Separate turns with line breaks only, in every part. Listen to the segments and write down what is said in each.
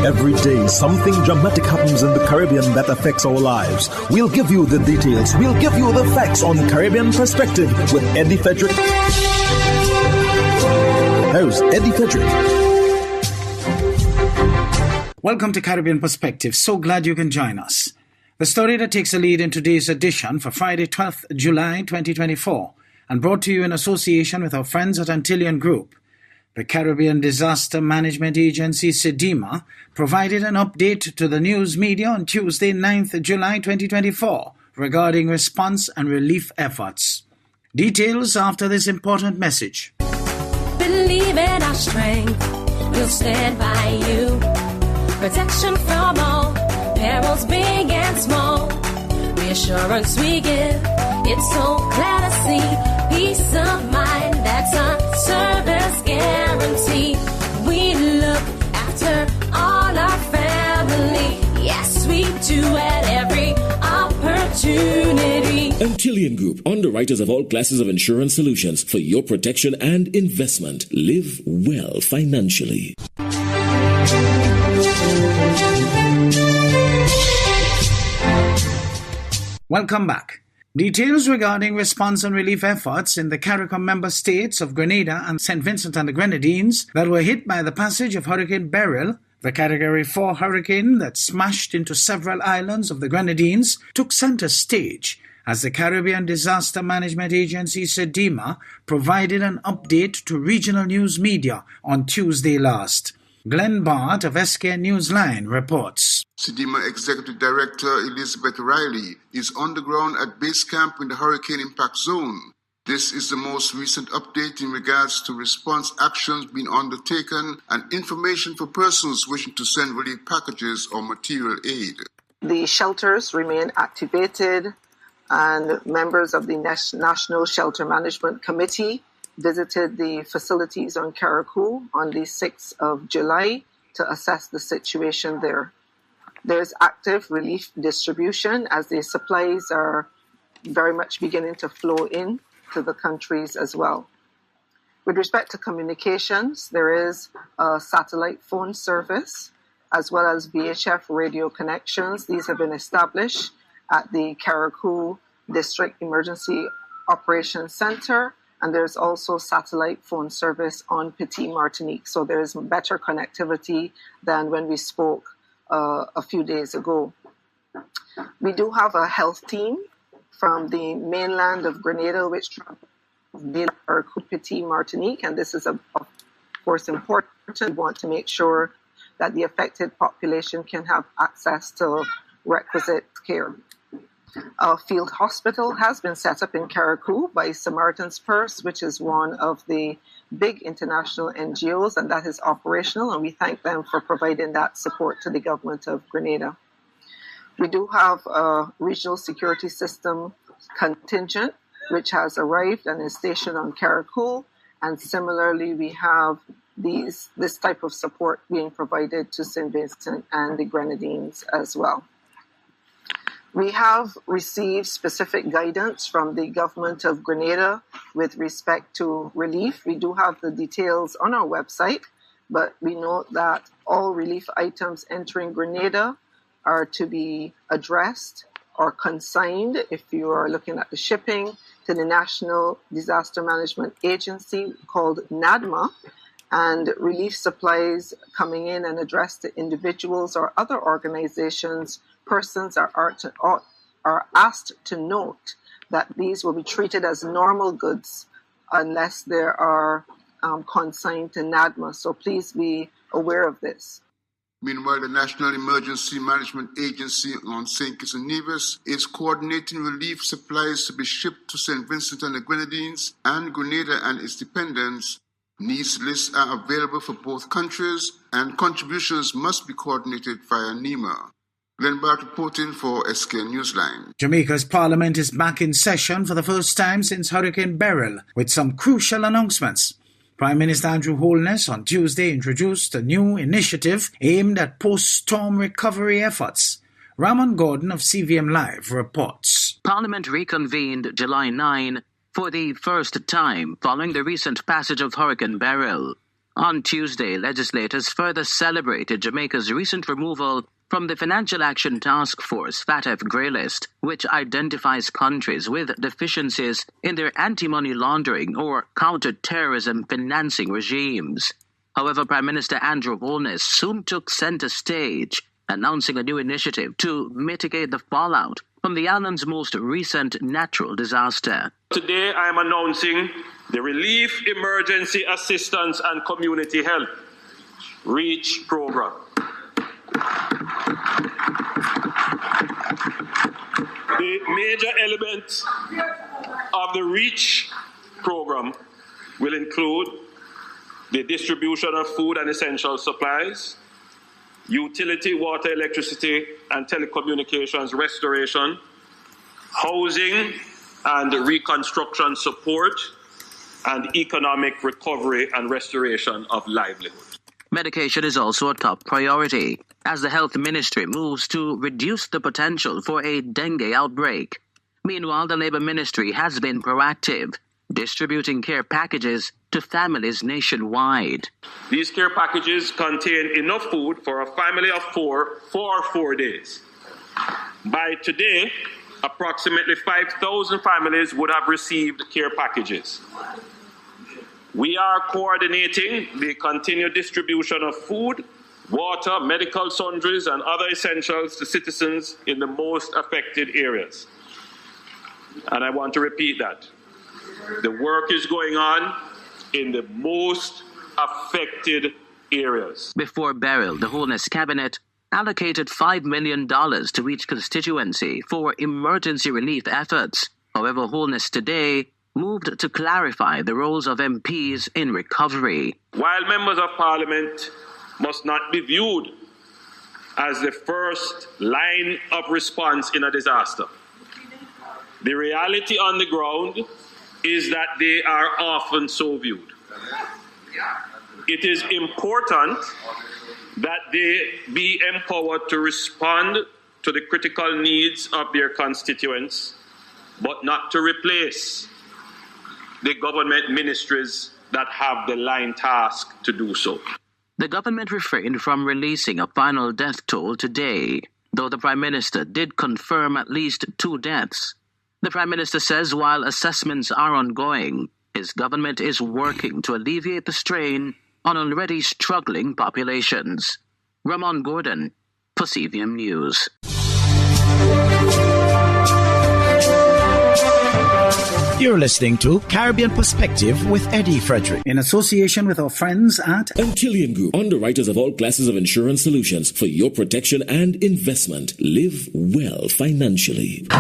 Every day, something dramatic happens in the Caribbean that affects our lives. We'll give you the details. We'll give you the facts on Caribbean Perspective with Eddie Frederick. Here's Eddie Frederick.
Welcome to Caribbean Perspective. So glad you can join us. The story that takes the lead in today's edition for Friday, 12th July 2024, and brought to you in association with our friends at Antillean Group. The Caribbean Disaster Management Agency, CDEMA, provided an update to the news media on Tuesday, 9th July 2024, regarding response and relief efforts. Details after this important message.
Believe in our strength, we'll stand by you. Protection from all, perils big and small. Reassurance we give, it's so clear to see. Peace of mind, that's our service guarantee. We look after all our family. Yes, we do at every opportunity.
Antillean Group, underwriters of all classes of insurance solutions for your protection and investment. Live well financially.
Welcome back. Details regarding response and relief efforts in the CARICOM member states of Grenada and St. Vincent and the Grenadines that were hit by the passage of Hurricane Beryl, the Category 4 hurricane that smashed into several islands of the Grenadines, took center stage as the Caribbean Disaster Management Agency, CDEMA, provided an update to regional news media on Tuesday last. Glenn Bart of SK Newsline reports.
CDEMA Executive Director Elizabeth Riley is on the ground at base camp in the hurricane impact zone. This is the most recent update in regards to response actions being undertaken and information for persons wishing to send relief packages or material aid.
The shelters remain activated, and members of the National Shelter Management Committee visited the facilities on Carriacou on the 6th of July to assess the situation there. There's active relief distribution as the supplies are very much beginning to flow in to the countries as well. With respect to communications, there is a satellite phone service as well as VHF radio connections. These have been established at the Carriacou District Emergency Operations Center, and there's also satellite phone service on Petit Martinique. So there's better connectivity than when we spoke a few days ago. We do have a health team from the mainland of Grenada, which travels Petit Martinique, and this is of course important. We want to make sure that the affected population can have access to requisite care. A field hospital has been set up in Carriacou by Samaritan's Purse, which is one of the big international NGOs, and that is operational, and we thank them for providing that support to the government of Grenada. We do have a regional security system contingent, which has arrived and is stationed on Carriacou, and similarly we have this type of support being provided to St. Vincent and the Grenadines as well. We have received specific guidance from the government of Grenada with respect to relief. We do have the details on our website, but we note that all relief items entering Grenada are to be addressed or consigned, if you are looking at the shipping, to the National Disaster Management Agency called NADMA, and relief supplies coming in and addressed to individuals or other organizations, persons are asked to note that these will be treated as normal goods unless they are consigned to NADMA. So please be aware of this.
Meanwhile, the National Emergency Management Agency on St. Kitts and Nevis is coordinating relief supplies to be shipped to St. Vincent and the Grenadines and Grenada and its dependents. Needs lists are available for both countries, and contributions must be coordinated via NEMA. Glenn Bart reporting for SK Newsline.
Jamaica's Parliament is back in session for the first time since Hurricane Beryl, with some crucial announcements. Prime Minister Andrew Holness on Tuesday introduced a new initiative aimed at post-storm recovery efforts. Ramon Gordon of CVM Live reports.
Parliament reconvened July 9 for the first time following the recent passage of Hurricane Beryl. On Tuesday, legislators further celebrated Jamaica's recent removal from the Financial Action Task Force FATF grey list, which identifies countries with deficiencies in their anti-money laundering or counter-terrorism financing regimes. However, Prime Minister Andrew Holness soon took center stage, announcing a new initiative to mitigate the fallout from the island's most recent natural disaster.
Today, I am announcing the Relief, Emergency Assistance and Community Health REACH program. The major elements of the REACH program will include the distribution of food and essential supplies, utility, water, electricity, and telecommunications restoration, housing and reconstruction support, and economic recovery and restoration of livelihood.
Medication is also a top priority as the health ministry moves to reduce the potential for a dengue outbreak. Meanwhile, the Labour Ministry has been proactive, distributing care packages to families nationwide.
These care packages contain enough food for a family of 4 for 4 days. By today, approximately 5,000 families would have received care packages. We are coordinating the continued distribution of food, water, medical sundries, and other essentials to citizens in the most affected areas. And I want to repeat that. The work is going on in the most affected areas.
Before burial, the Holness Cabinet allocated $5 million to each constituency for emergency relief efforts. However, Holness today moved to clarify the roles of MPs in recovery.
While members of Parliament must not be viewed as the first line of response in a disaster, the reality on the ground is that they are often so viewed. It is important that they be empowered to respond to the critical needs of their constituents, but not to replace the government ministries that have the line task to do so.
The government refrained from releasing a final death toll today, though the Prime Minister did confirm at least 2 deaths. The Prime Minister says while assessments are ongoing, his government is working to alleviate the strain on already struggling populations. Ramon Gordon, for CVM News.
You're listening to Caribbean Perspective with Eddie Frederick,
in association with our friends at
Antillian Group, underwriters of all classes of insurance solutions for your protection and investment. Live well financially.
The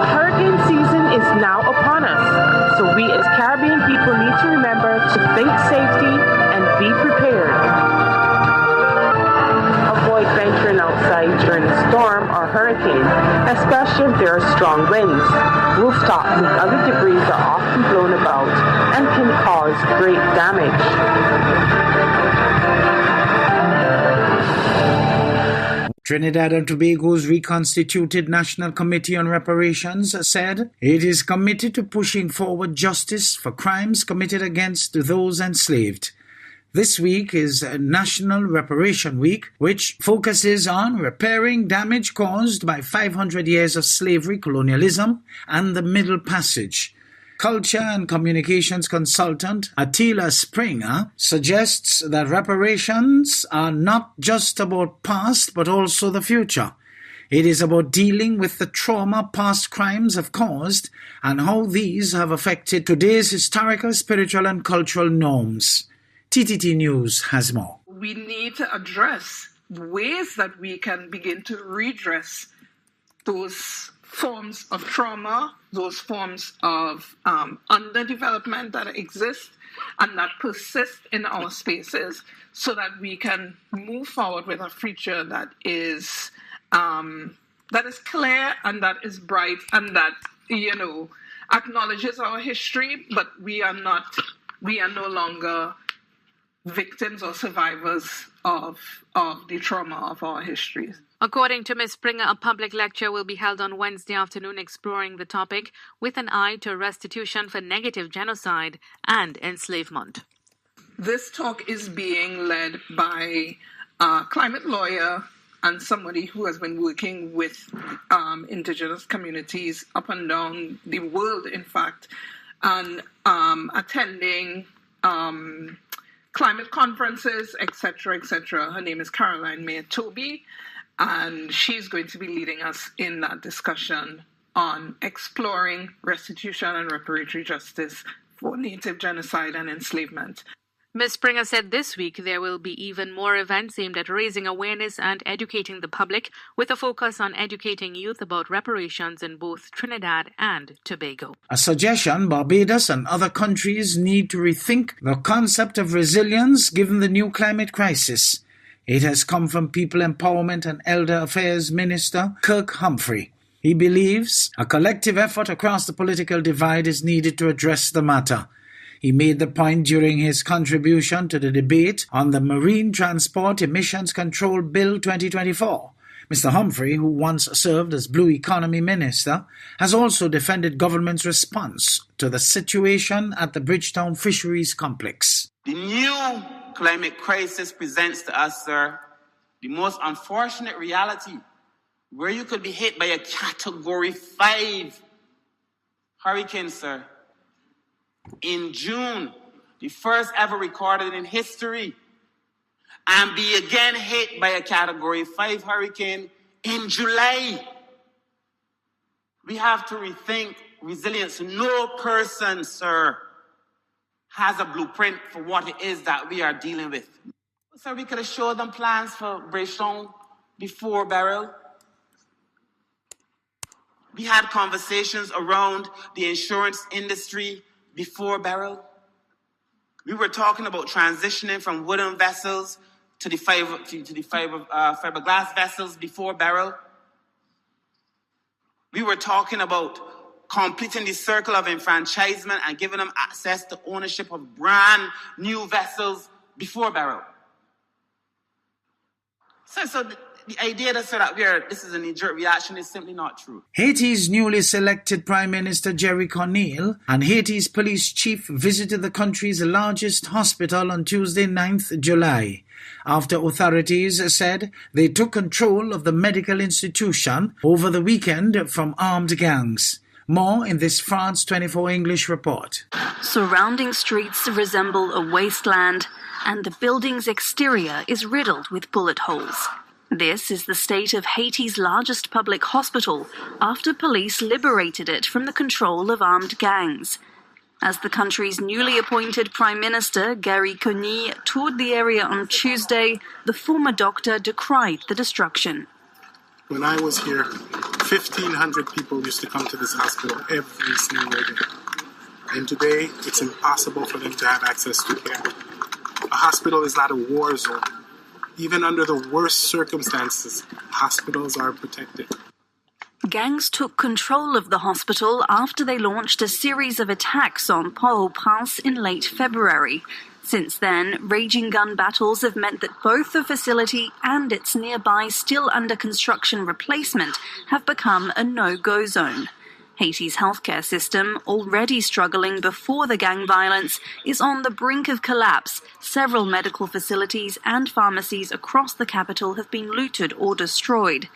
hurricane season is now upon us, so we as Caribbean people need to remember to think safety and be prepared. Avoid venturing outside during a storm or hurricane, especially if there are strong winds. Rooftops and other debris are often blown about and can cause great damage.
Trinidad and Tobago's reconstituted National Committee on Reparations said it is committed to pushing forward justice for crimes committed against those enslaved. This week is National Reparation Week, which focuses on repairing damage caused by 500 years of slavery, colonialism, and the Middle Passage. Culture and communications consultant Attila Springer suggests that reparations are not just about past but also the future. It is about dealing with the trauma past crimes have caused and how these have affected today's historical, spiritual, and cultural norms. TTT News has more.
We need to address ways that we can begin to redress those forms of trauma, those forms of underdevelopment that exist and that persist in our spaces, so that we can move forward with a future that is clear and that is bright and that, acknowledges our history, but we are no longer victims or survivors of the trauma of our histories.
According to Ms. Springer, a public lecture will be held on Wednesday afternoon exploring the topic with an eye to restitution for negative genocide and enslavement.
This talk is being led by a climate lawyer and somebody who has been working with indigenous communities up and down the world, in fact, and attending climate conferences, etc., etc. Her name is Caroline Mayer Toby, and she's going to be leading us in that discussion on exploring restitution and reparatory justice for Native genocide and enslavement.
Ms. Springer said this week there will be even more events aimed at raising awareness and educating the public, with a focus on educating youth about reparations in both Trinidad and Tobago.
A suggestion: Barbados and other countries need to rethink the concept of resilience given the new climate crisis. It has come from People Empowerment and Elder Affairs Minister Kirk Humphrey. He believes a collective effort across the political divide is needed to address the matter. He made the point during his contribution to the debate on the Marine Transport Emissions Control Bill 2024. Mr. Humphrey, who once served as Blue Economy Minister, has also defended government's response to the situation at the Bridgetown Fisheries Complex.
The new climate crisis presents to us, sir, the most unfortunate reality, where you could be hit by a Category 5 hurricane, sir. In June, the first ever recorded in history, and be again hit by a Category 5 hurricane in July. We have to rethink resilience. No person, sir, has a blueprint for what it is that we are dealing with. So we could have showed them plans for Bridgetown before Beryl. We had conversations around the insurance industry before Beryl. We were talking about transitioning from wooden vessels to the fiberglass vessels before Beryl. We were talking about completing the circle of enfranchisement and giving them access to ownership of brand new vessels before Beryl. So the idea that this is a knee-jerk reaction is simply not true.
Haiti's newly selected Prime Minister Jerry Cornille and Haiti's police chief visited the country's largest hospital on Tuesday, 9th July, after authorities said they took control of the medical institution over the weekend from armed gangs. More in this France 24 English report.
Surrounding streets resemble a wasteland, and the building's exterior is riddled with bullet holes. This is the state of Haiti's largest public hospital after police liberated it from the control of armed gangs. As the country's newly appointed Prime Minister, Gary Conille, toured the area on Tuesday, the former doctor decried the destruction.
When I was here, 1,500 people used to come to this hospital every single day. And today, it's impossible for them to have access to care. A hospital is not a war zone. Even under the worst circumstances, hospitals are protected.
Gangs took control of the hospital after they launched a series of attacks on Port-au-Prince in late February. Since then, raging gun battles have meant that both the facility and its nearby still under construction replacement have become a no-go zone. Haiti's healthcare system, already struggling before the gang violence, is on the brink of collapse. Several medical facilities and pharmacies across the capital have been looted or destroyed.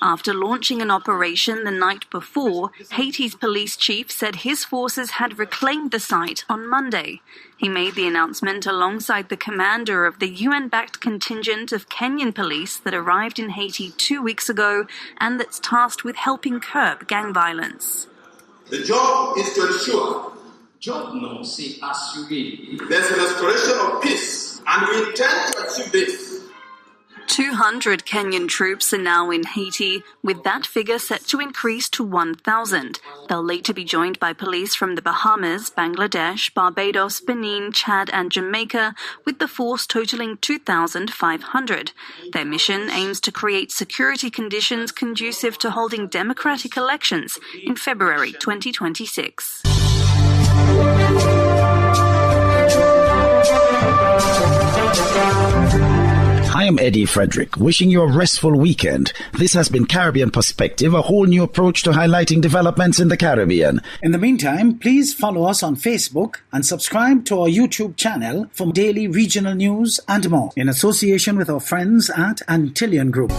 After launching an operation the night before, Haiti's police chief said his forces had reclaimed the site on Monday. He made the announcement alongside the commander of the UN-backed contingent of Kenyan police that arrived in Haiti 2 weeks ago and that's tasked with helping curb gang violence.
The job is to ensure there's a restoration of peace, and we intend to achieve this.
200 Kenyan troops are now in Haiti, with that figure set to increase to 1,000. They'll later be joined by police from the Bahamas, Bangladesh, Barbados, Benin, Chad and Jamaica, with the force totaling 2,500. Their mission aims to create security conditions conducive to holding democratic elections in February 2026.
I am Eddie Frederick, wishing you a restful weekend. This has been Caribbean Perspective, a whole new approach to highlighting developments in the Caribbean.
In the meantime, please follow us on Facebook and subscribe to our YouTube channel for daily regional news and more, in association with our friends at Antillian Group.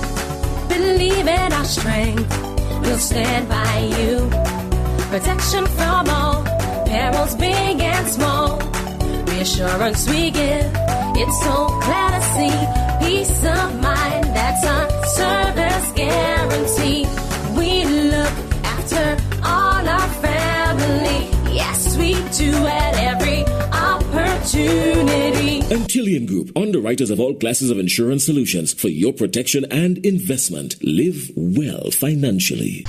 Believe in our strength, we'll stand by you. Protection from all perils, big and small. Reassurance we give, it's so clear to see. Peace of mind, that's our service guarantee. We look after all our family. Yes, we do at every opportunity.
Antillian Group, underwriters of all classes of insurance solutions for your protection and investment. Live well financially.